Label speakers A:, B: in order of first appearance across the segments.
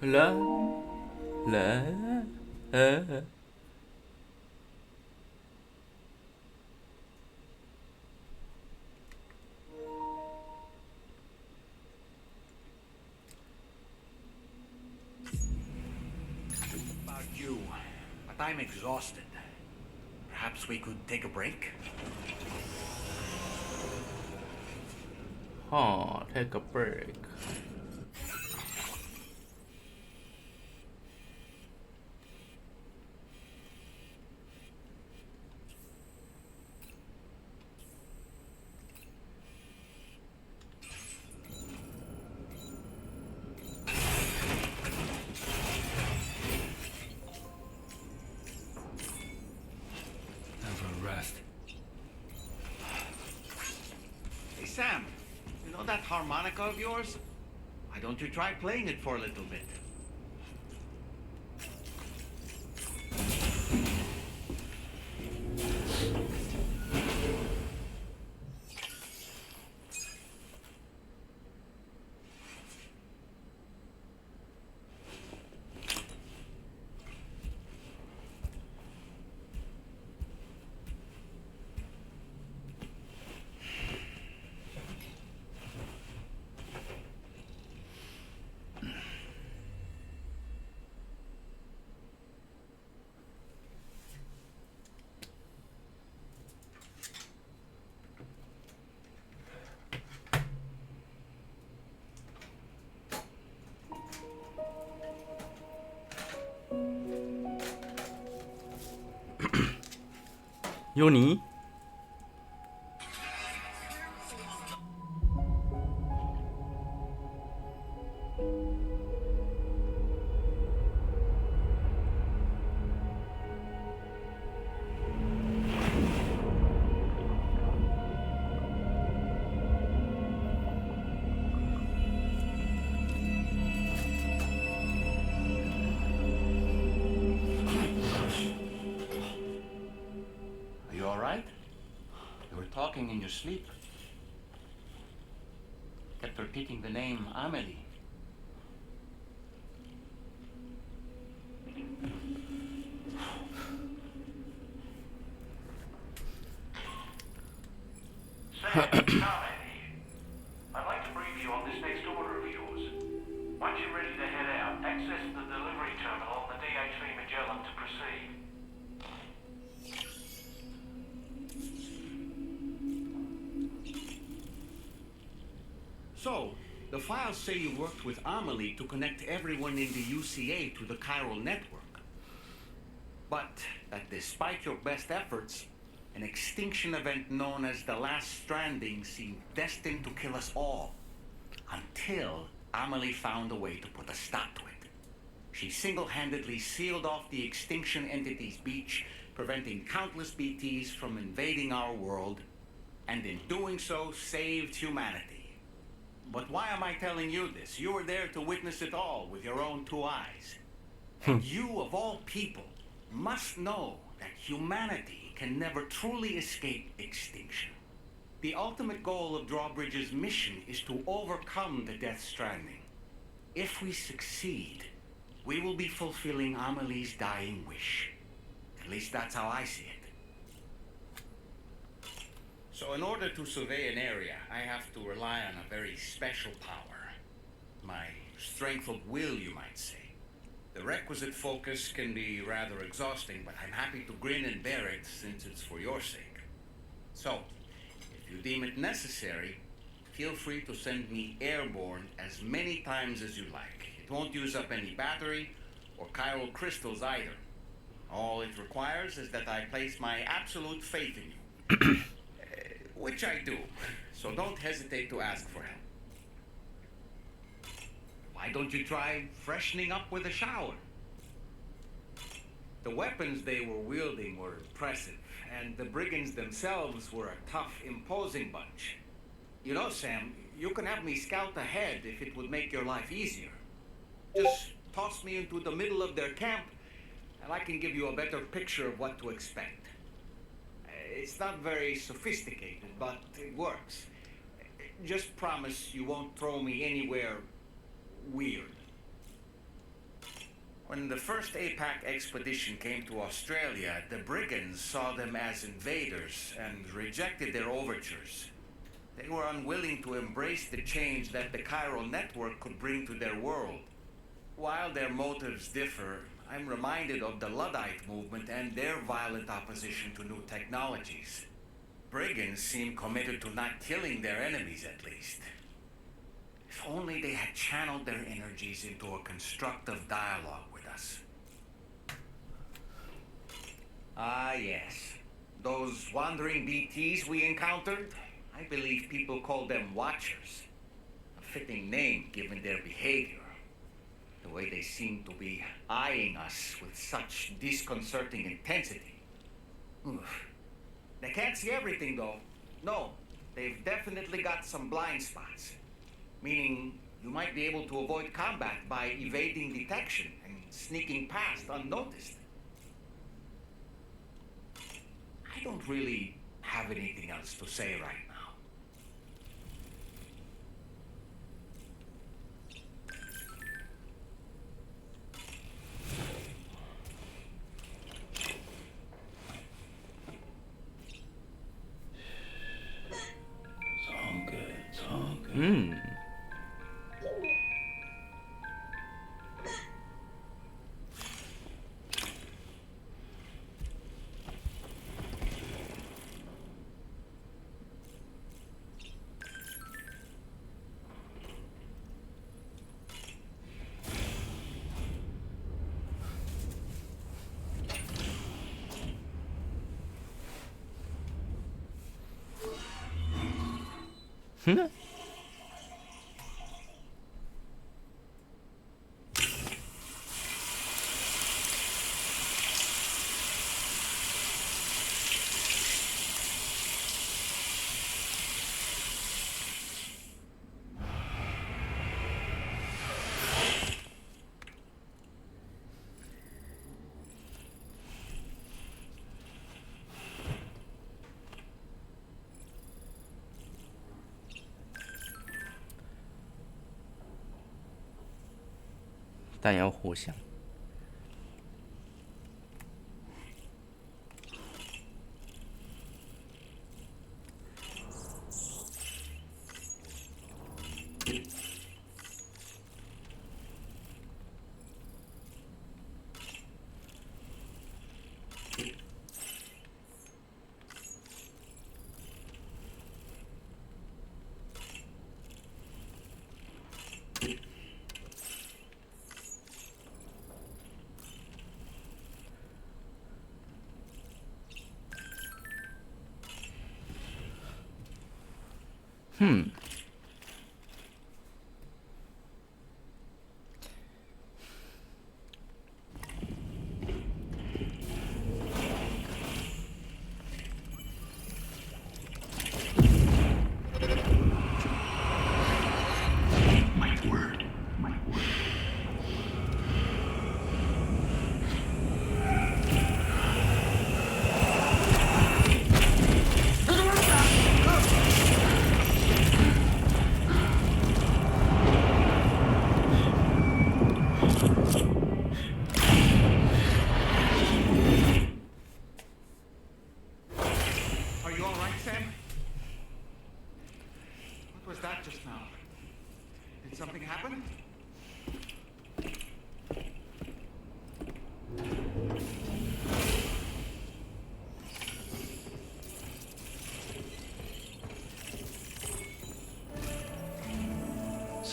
A: لا لا
B: About you, but I'm exhausted. Perhaps we could take a break?
A: take a break.
B: Hey Sam, you know that harmonica of yours? Why don't you try playing it for a little bit?
A: 요니?
B: Are you alright? You were talking in your sleep. Kept repeating the name Amelie.
C: Sam, it's Carman here. I'd like to brief you on this next order of yours. Once you're ready to head out, access the delivery terminal on the DHV Magellan to proceed.
B: So, the files say you worked with Amelie to connect everyone in the UCA to the chiral network. But that despite your best efforts, an extinction event known as the Last Stranding seemed destined to kill us all. Until Amelie found a way to put a stop to it. She single-handedly sealed off the extinction entity's beach, preventing countless BTs from invading our world, and in doing so, saved humanity. But why am I telling you this? You were there to witness it all with your own two eyes. And you, of all people, must know that humanity can never truly escape extinction. The ultimate goal of Drawbridge's mission is to overcome the Death Stranding. If we succeed, we will be fulfilling Amelie's dying wish. At least that's how I see it. So in order to survey an area, I have to rely on a very special power. My strength of will, you might say. The requisite focus can be rather exhausting, but I'm happy to grin and bear it since it's for your sake. So, if you deem it necessary, feel free to send me airborne as many times as you like. It won't use up any battery or chiral crystals either. All it requires is that I place my absolute faith in you. Which I do, so don't hesitate to ask for help. Why don't you try freshening up with a shower? The weapons they were wielding were impressive, and the brigands themselves were a tough, imposing bunch. You know, Sam, you can have me scout ahead if it would make your life easier. Just toss me into the middle of their camp, and I can give you a better picture of what to expect. It's not very sophisticated, but it works. Just promise you won't throw me anywhere weird. When the first APAC expedition came to Australia, the brigands saw them as invaders and rejected their overtures. They were unwilling to embrace the change that the chiral network could bring to their world. While their motives differ, I'm reminded of the Luddite movement and their violent opposition to new technologies. Brigands seem committed to not killing their enemies, at least. If only they had channeled their energies into a constructive dialogue with us. Ah, yes. Those wandering BTs we encountered, I believe people call them Watchers. A fitting name given their behavior. The way they seem to be eyeing us with such disconcerting intensity. Oof. They can't see everything, though. No, they've definitely got some blind spots. Meaning, you might be able to avoid combat by evading detection and sneaking past unnoticed. I don't really have anything else to say right now.
D: It's all good. It's all good.
A: 但要互相。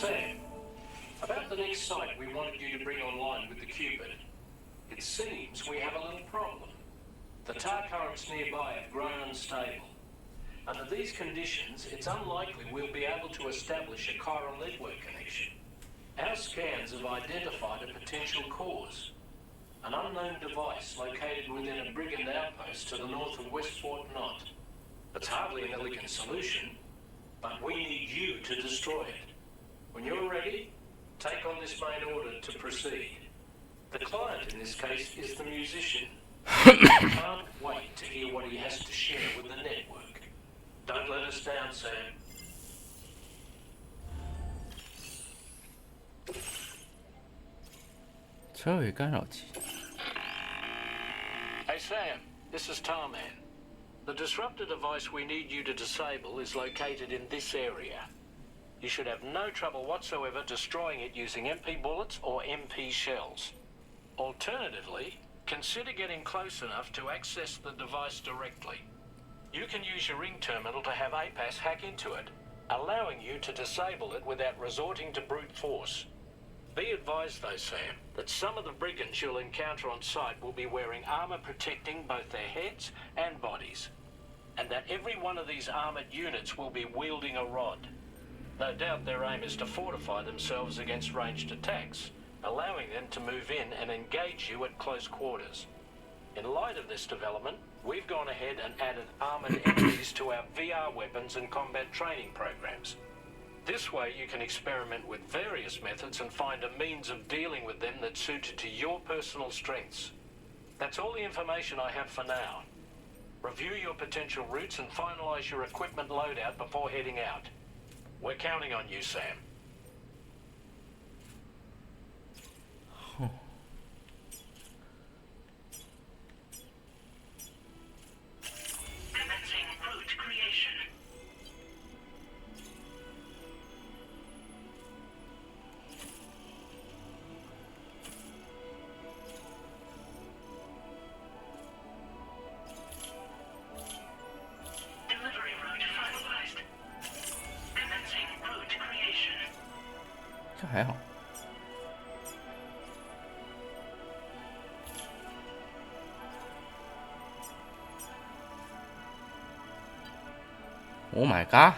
C: Sam, about the next site we wanted you to bring online with the Cupid. It seems we have a little problem. The tar currents nearby have grown unstable. Under these conditions, it's unlikely we'll be able to establish a chiral network connection. Our scans have identified a potential cause. an unknown device located within a brigand outpost to the north of West Fort Knot. It's hardly an elegant solution, but we need you to destroy it. When you're ready, take on this main order to proceed. The client in this case is the musician. Can't wait to hear what he has to share with the network. Don't let us down, Sam.
A: 车尾干扰器。
C: Hey Sam, this is Tarman. The disruptor device we need you to disable is located in this area. You should have no trouble whatsoever destroying it using MP bullets or MP shells. Alternatively, consider getting close enough to access the device directly. You can use your ring terminal to have APAS hack into it, allowing you to disable it without resorting to brute force. Be advised though, Sam, that some of the brigands you'll encounter on site will be wearing armor protecting both their heads and bodies, and that every one of these armored units will be wielding a rod. No doubt their aim is to fortify themselves against ranged attacks, allowing them to move in and engage you at close quarters. In light of this development, we've gone ahead and added armored enemies to our VR weapons and combat training programs. This way you can experiment with various methods and find a means of dealing with them that's suited to your personal strengths. That's all the information I have for now. Review your potential routes and finalize your equipment loadout before heading out. We're counting on you, Sam.
E: Commencing route creation. Delivery route finalized. Commencing route creation.
A: 这还好。Oh my god！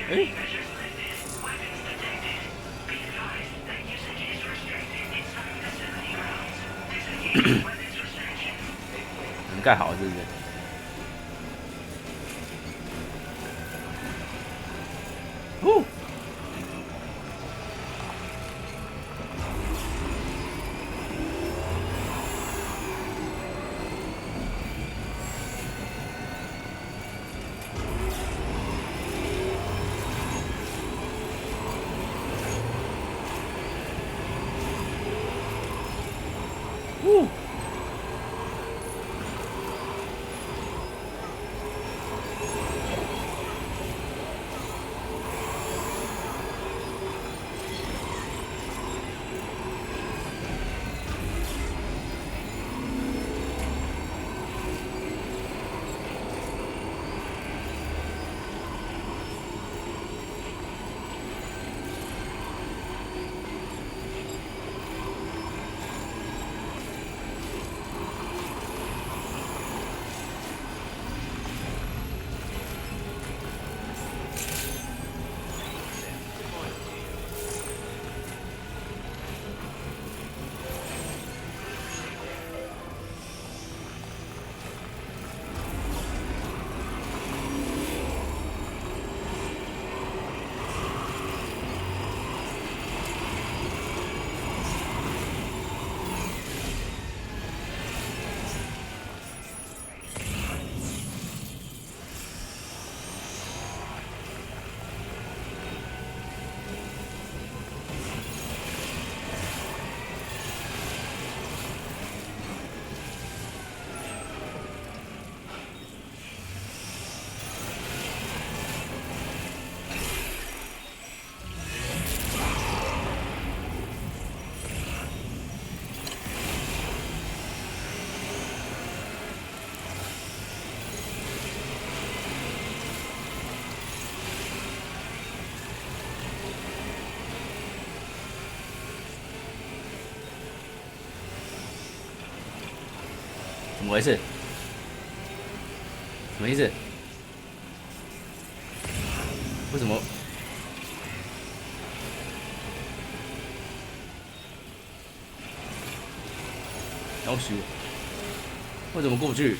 A: 哎，
E: Measures lifted. Weapons detected. Be advised that usage is restricted in some facility routes. Disengage weapons restriction.
A: 你盖好了是不是？哦，哦，怎么回事？什么意思？为什么？要死！为什么过不去？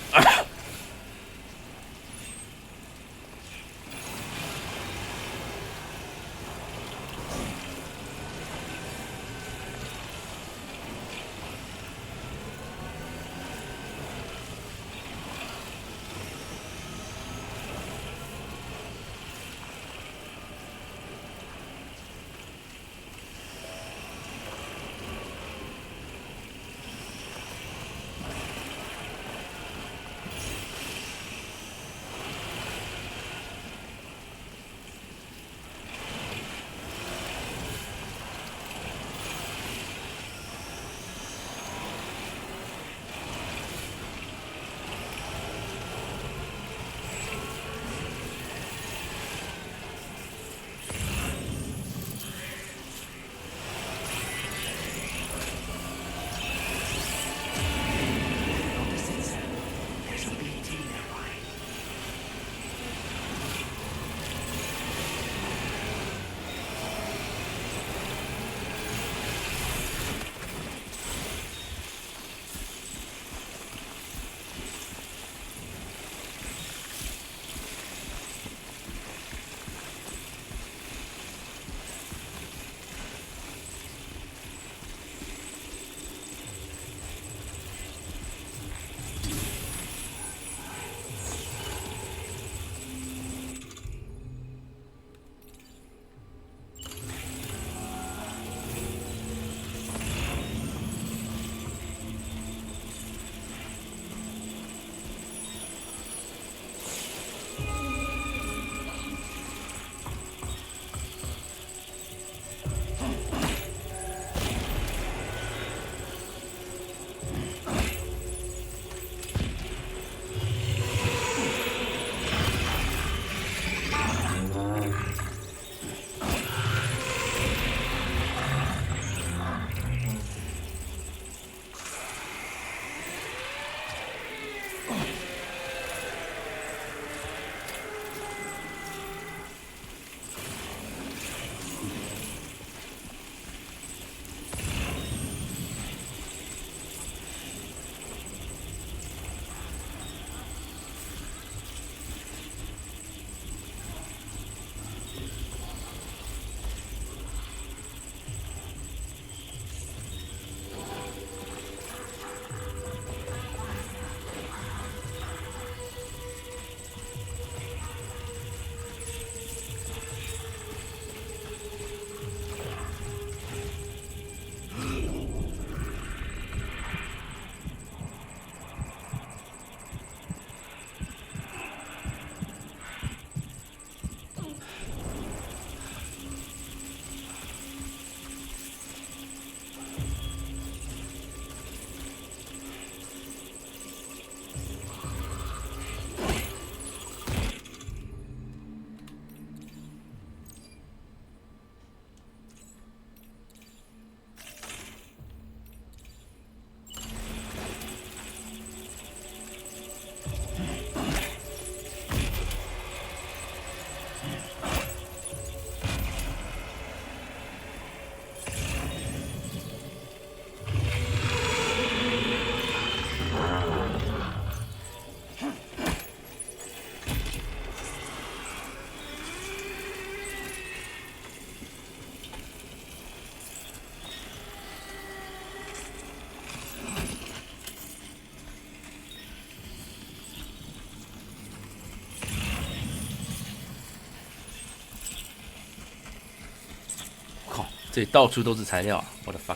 A: 这里到处都是材料啊！我的 fuck！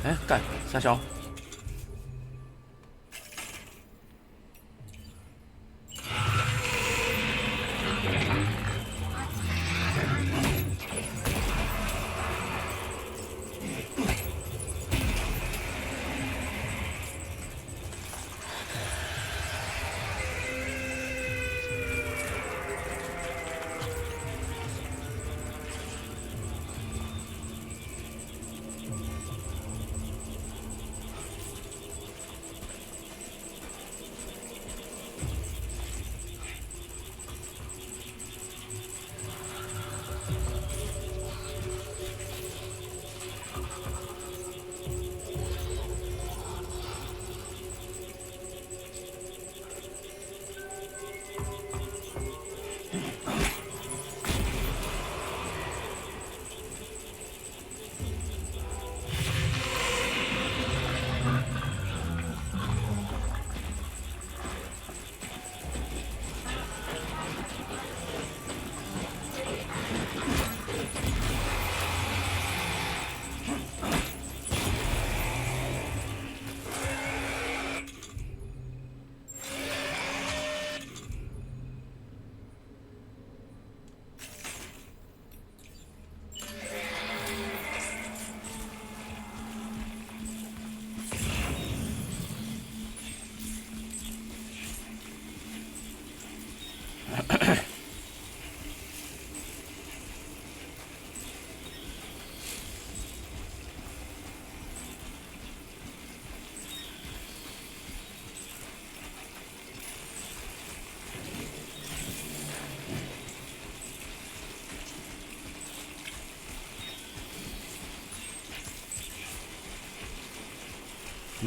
A: 哎，干傻小。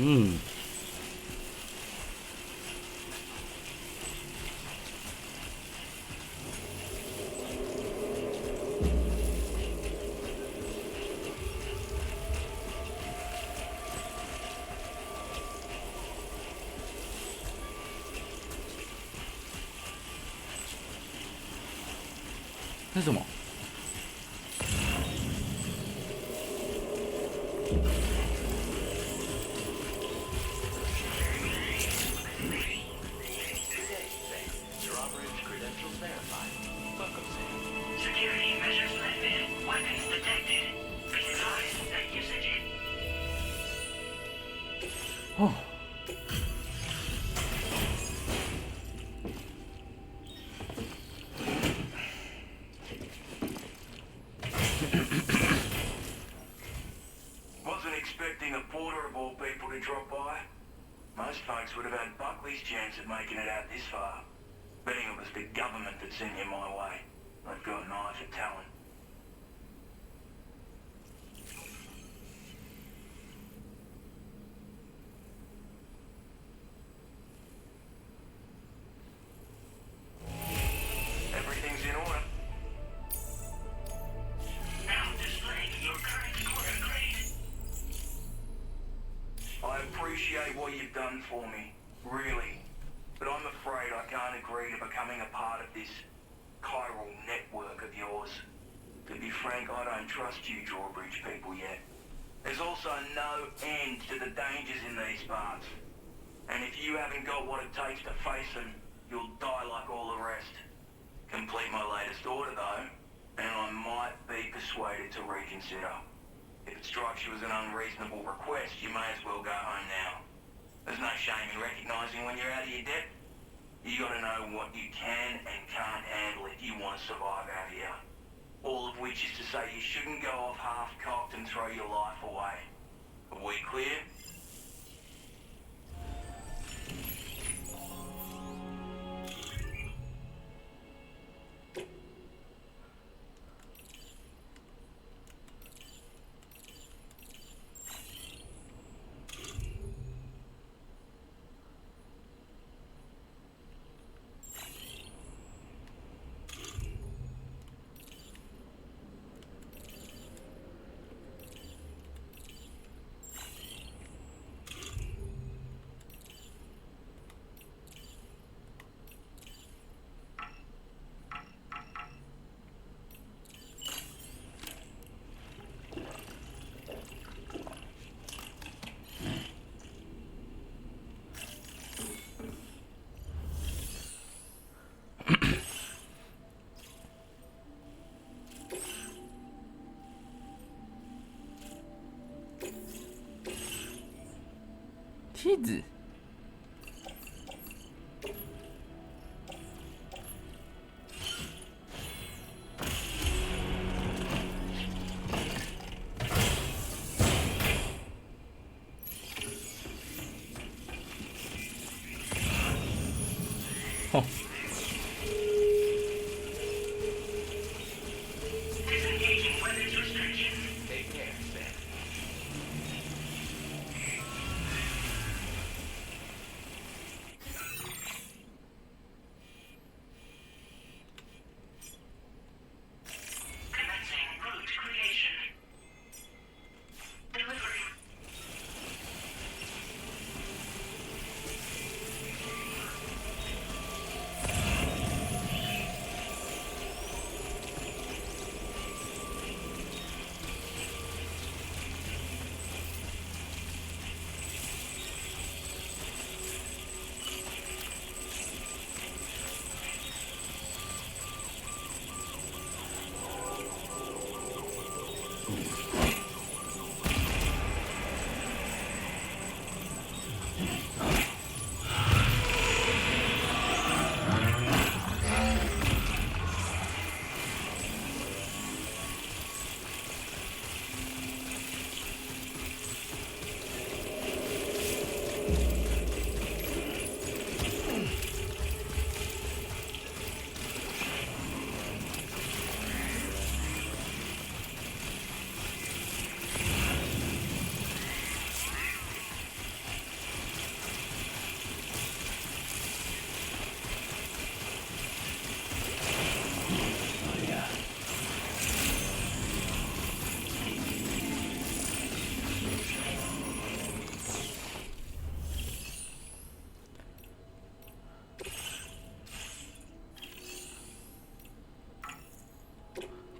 A: 嗯，那是什么？
E: Security measures lifted. Weapons detected. Be advised that usage.
A: 哦，Wasn't
D: expecting a porter of all people to drop by. Most folks would have had Buckley's chance of making it out this far. Betting it was the government that sent you my way. They've got an eye for talent. Everything's in order.
E: Now displaying your current quarter grade.
D: I appreciate what you've done for me, really. But I'm afraid I can't agree to becoming a part of this chiral network of yours. To be frank, I don't trust you drawbridge people yet. There's also no end to the dangers in these parts. And if you haven't got what it takes to face them, you'll die like all the rest. Complete my latest order though, and I might be persuaded to reconsider. If it strikes you as an unreasonable request, you may as well go home now. There's no shame in recognising when you're out of your depth. You gotta know what you can and can't handle if you want to survive out here. All of which is to say you shouldn't go off half-cocked and throw your life away. Are we clear?
A: 梯子。哦。
E: Disengaging weapons restriction.
B: Take care, Sam.
E: Commencing route creation. Delivery.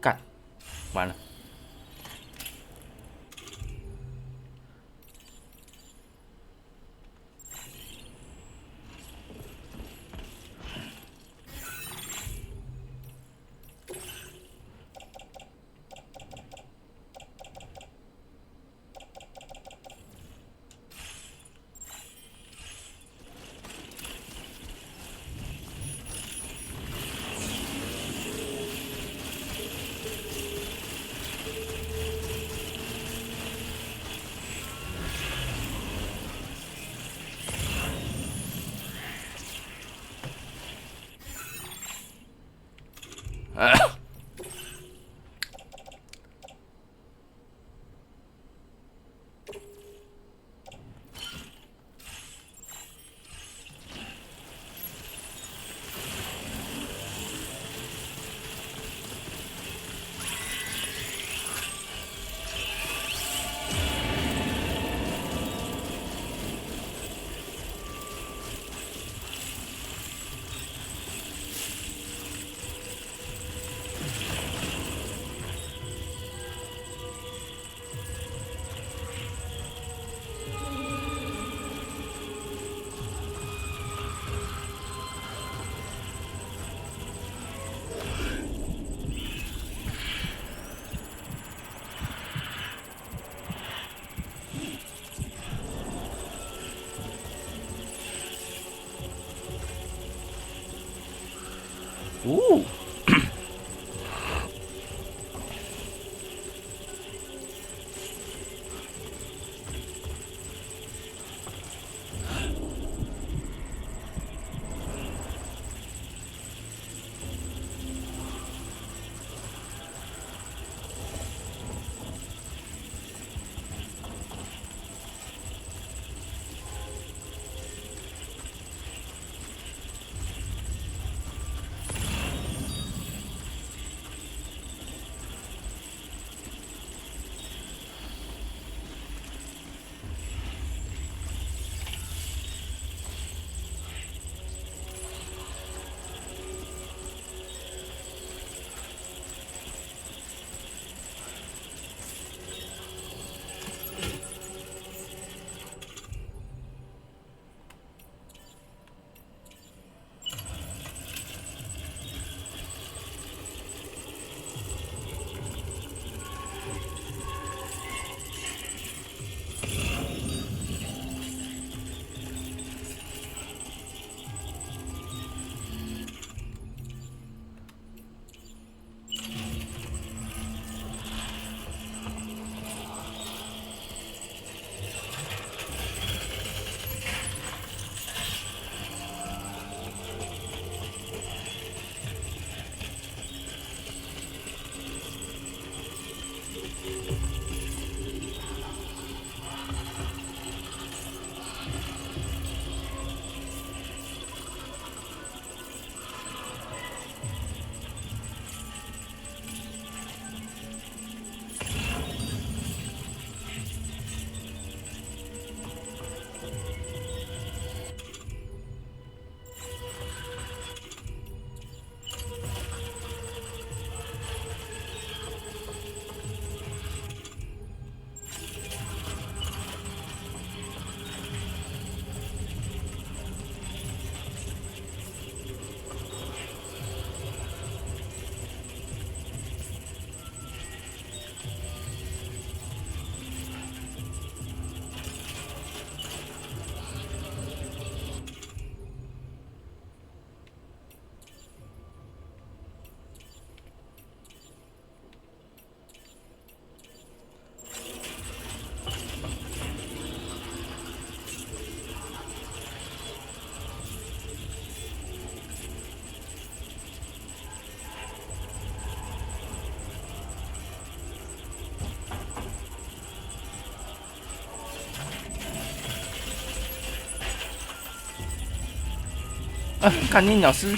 A: 干，完了。Ooh.啊！看你鸟师，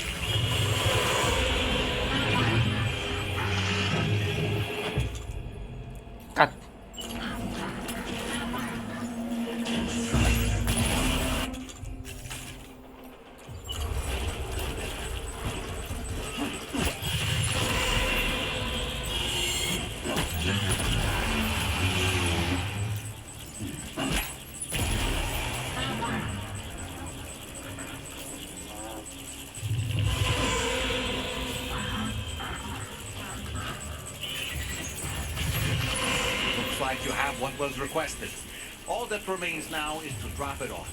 A: 干！Looks
B: like you have what was requested. All that remains now is to drop it off.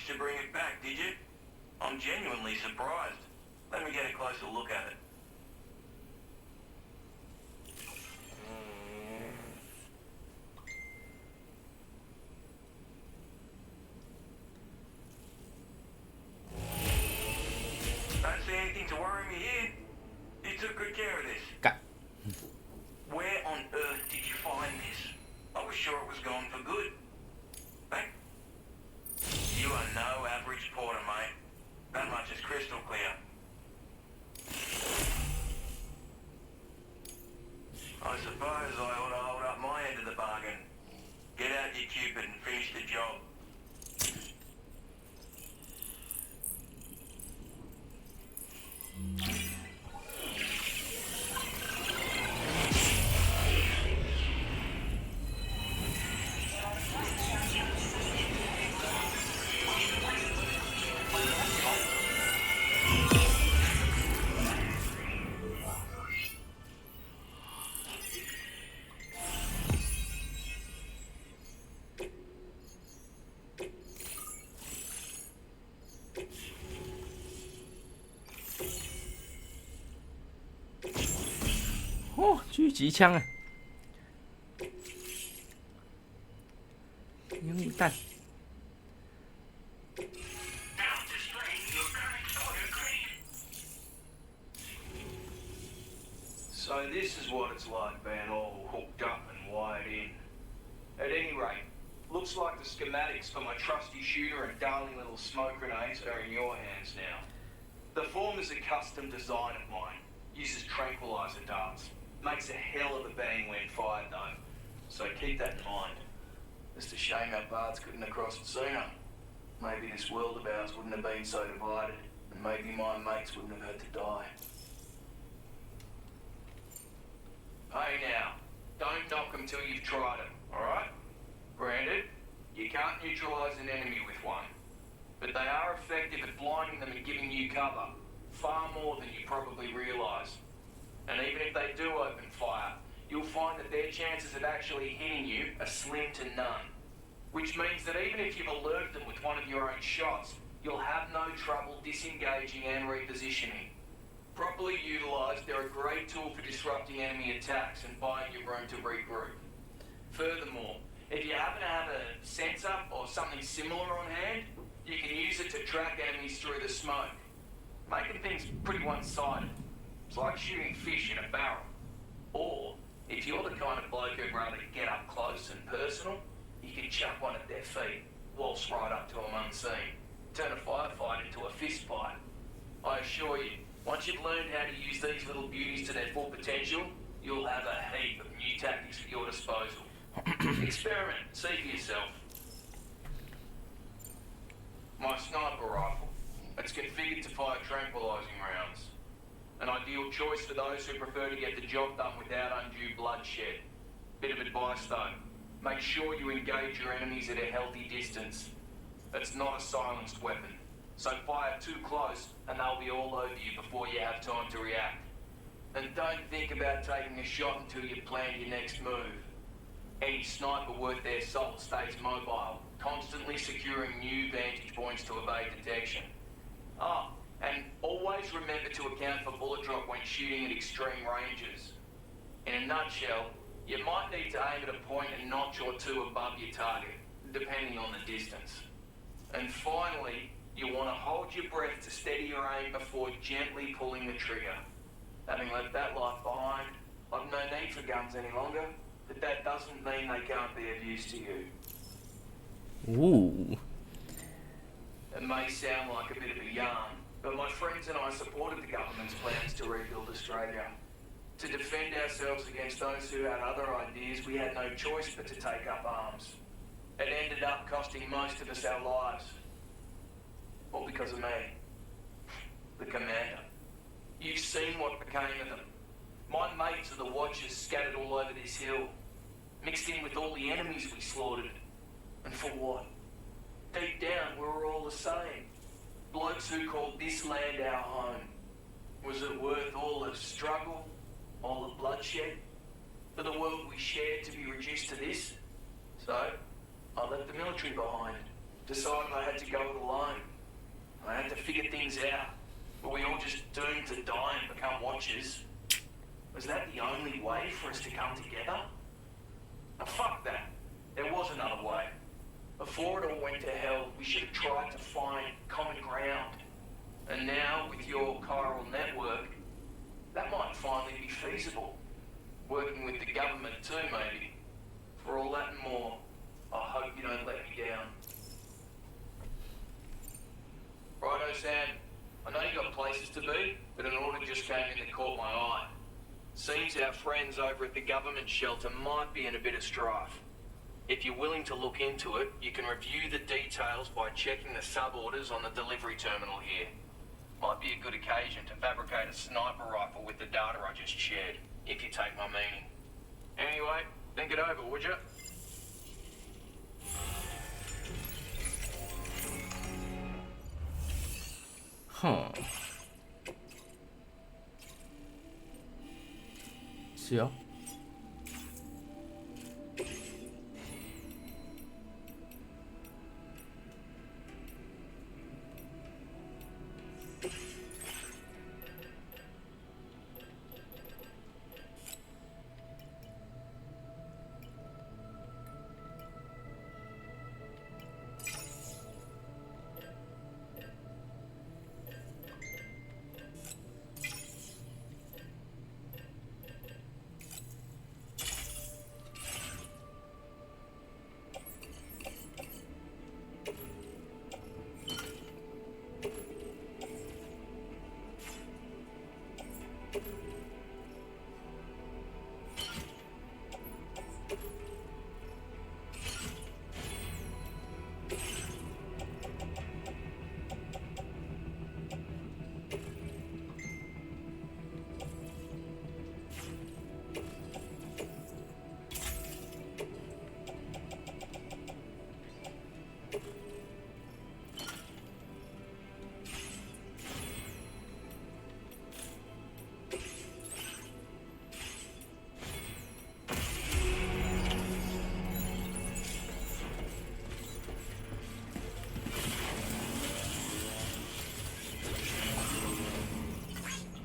D: to bring it back, did you? I'm genuinely surprised. Let me get a closer look at it. Don't see anything to worry me here. You took good care of this.
A: 干，
D: Where on earth did you find this? I was sure it was gone for good. Hey? You are no average porter, mate. That much is crystal clear. I suppose I ought to hold up my end of the bargain. Get out your Cupid and finish the job.
A: 哦，狙击枪啊！烟雾弹。
E: Now displaying your current order grade.
F: So this is what it's like being all hooked up and wired in. At any rate, looks like the schematics for my trusty shooter and darling little smoke grenades are in your hands now. The form is a custom design of mine. Uses tranquilizer darts. Makes a hell of a bang when fired though. So keep that in mind. Just a shame our paths couldn't have crossed sooner. Maybe this world of ours wouldn't have been so divided, and maybe my mates wouldn't have had to die. Hey now, don't knock them till you've tried them, alright? Granted, you can't neutralise an enemy with one, but they are effective at blinding them and giving you cover, far more than you probably realise. And even if they do open fire, you'll find that their chances of actually hitting you are slim to none. Which means that even if you've alerted them with one of your own shots, you'll have no trouble disengaging and repositioning. Properly utilised, they're a great tool for disrupting enemy attacks and buying you room to regroup. Furthermore, if you happen to have a sensor or something similar on hand, you can use it to track enemies through the smoke, making things pretty one-sided. It's like shooting fish in a barrel. Or, if you're the kind of bloke who'd rather get up close and personal, you can chuck one at their feet, waltz right up to them unseen, turn a firefight into a fist fight. I assure you, once you've learned how to use these little beauties to their full potential, you'll have a heap of new tactics at your disposal. Experiment, see for yourself. My sniper rifle. It's configured to fire tranquilizing rounds. An ideal choice for those who prefer to get the job done without undue bloodshed. Bit of advice though, make sure you engage your enemies at a healthy distance. It's not a silenced weapon, so fire too close and they'll be all over you before you have time to react. And don't think about taking a shot until you've planned your next move. Any sniper worth their salt stays mobile, constantly securing new vantage points to evade detection. Ah, and always remember to account for bullet drop when shooting at extreme ranges. In a nutshell, you might need to aim at a point a notch or two above your target, depending on the distance. And finally, you want to hold your breath to steady your aim before gently pulling the trigger. Having left that life behind, I've no need for guns any longer, but that doesn't mean they can't be of use to you.
A: Ooh.
F: It may sound like a bit of a yarn, but my friends and I supported the government's plans to rebuild Australia. To defend ourselves against those who had other ideas, we had no choice but to take up arms. It ended up costing most of us our lives. All because of me, the commander. You've seen what became of them. My mates are the Watchers scattered all over this hill, mixed in with all the enemies we slaughtered. And for what? Deep down, we were all the same. Blokes who called this land our home. Was it worth all the struggle, all the bloodshed, for the world we shared to be reduced to this? So, I left the military behind. Decided I had to go it alone. I had to figure things out. Were we all just doomed to die and become watchers? Was that the only way for us to come together? Now, fuck that. There was another way. Before it all went to hell, we should have tried to find common ground. And now, with your chiral network, that might finally be feasible. Working with the government too, maybe. For all that and more, I hope you don't let me down. Righto, Sam. I know you got places to be, but an order just came in that caught my eye. Seems our friends over at the government shelter might be in a bit of strife. If you're willing to look into it, you can review the details by checking the sub-orders on the delivery terminal here. Might be a good occasion to fabricate a sniper rifle with the data I just shared, if you take my meaning. Anyway, think it over, would you?
A: 哼，行。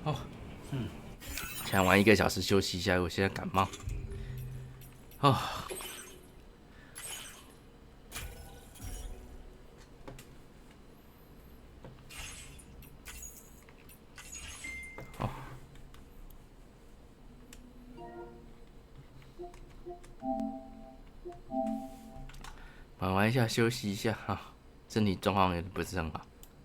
A: 哦，抢完1个小时休息一下，我现在感冒。哦，哦，玩完一下休息一下哈，身体状况有点不是很好。